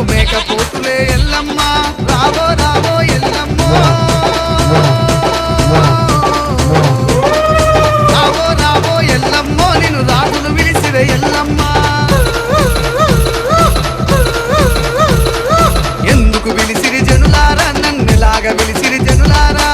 మేకపోతులే ఎల్లమ్మ రావో రావో ఎల్లమ్మో రావో రావో ఎల్లమ్మో నిన్ను రాజులు విలిసిరే ఎల్లమ్మ ఎందుకు విలిసిరి జనులారా నన్నెలాగా విలిసిరి జనులారా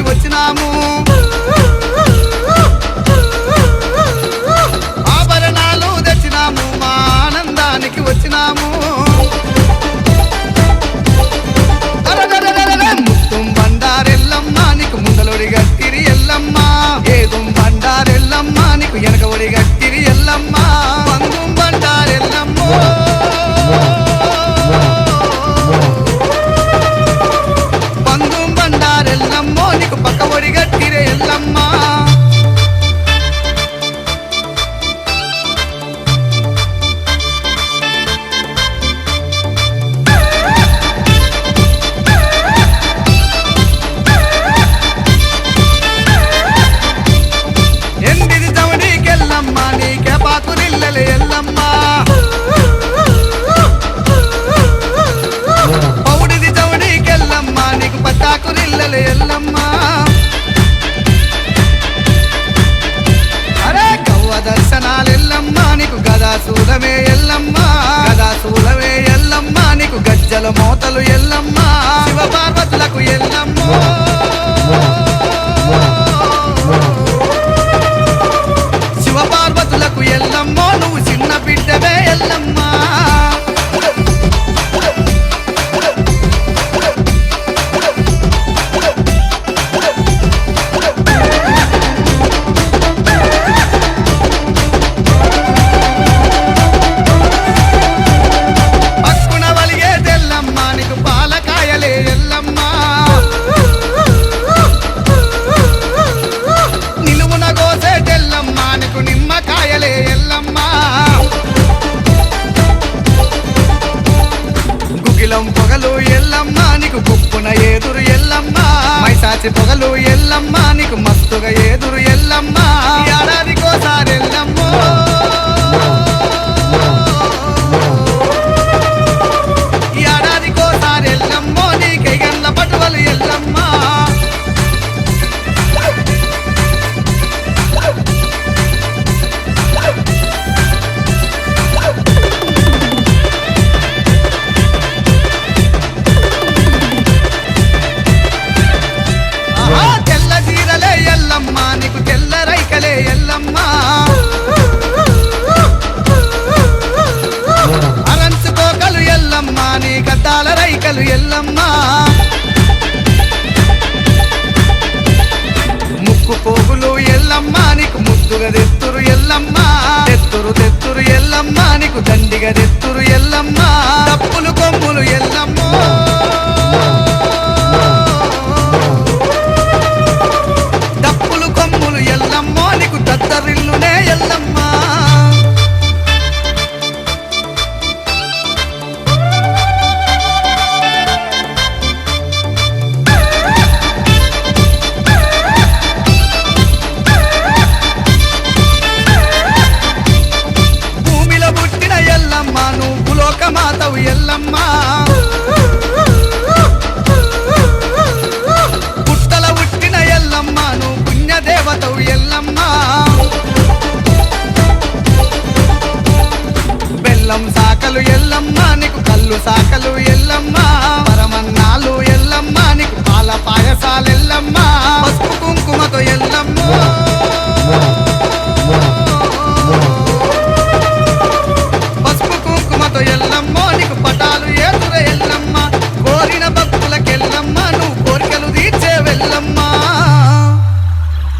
వచ్చినాము ఆభరణాలు తెచ్చినాము మా ఆనందానికి వచ్చినాము ముత్తం బండారెల్లమ్మ నీకు ముందలొడి గట్టిరి ఎల్లమ్మ ఏదుం బండారెల్లమ్మ నీకు వెనకఒడి గట్టిరి ఎల్లమ్మ పందుం బండారెల్లమ్మో ఎల్లమ్మో నీకు పక్కబడి గట్టిరే ఎల్లమ్మ ఎండిది చవడికెల్లమ్మ నీకే పాకురిల్లలే ఎల్లమ్మ పౌడిది చవడికెల్లమ్మ నీకు పట్టాకురిల్లలే ఎల్లమ్మ అరే గవ్వ దర్శనాలెల్లమ్మ నీకు గదా సూలమే ఎల్లమ్మ గదా సూలమే ఎల్లమ్మ నీకు గజ్జల మోతలు ఎల్లమ్మ శివ పార్వతులకు ఎల్లమ్మ శివ పార్వతులకు ఎల్లమ్మో నువ్వు చిన్న బిడ్డవే ఎల్లమ్మ పొగలు ఎల్లమ్మ నీకు గుప్పున ఏదురు ఎల్లమ్మ మైసాచి పొగలు ఎల్లమ్మ నీకు మస్తుగా ఏదురు ఎల్లమ్మ ఏడాదికోసారి ఎల్లమ్మో ఏడాదికోసారి ఎల్లమ్మో నీకే గండ్ల పటువలు ఎల్లమ్మ నీకు తెల్ల రైకలే ఎల్లమ్మ అరంచుకోకలు ఎల్లమ్మ నీ గద్దాల రైకలు ఎల్లమ్మ ముక్కు పోగులు ఎల్లమ్మ నీకు ముద్దుగా తెత్తురు ఎల్లమ్మ తెత్తురు తెత్తురు ఎల్లమ్మ నీకు దండిగా తెత్తురు ఎల్లమ్మ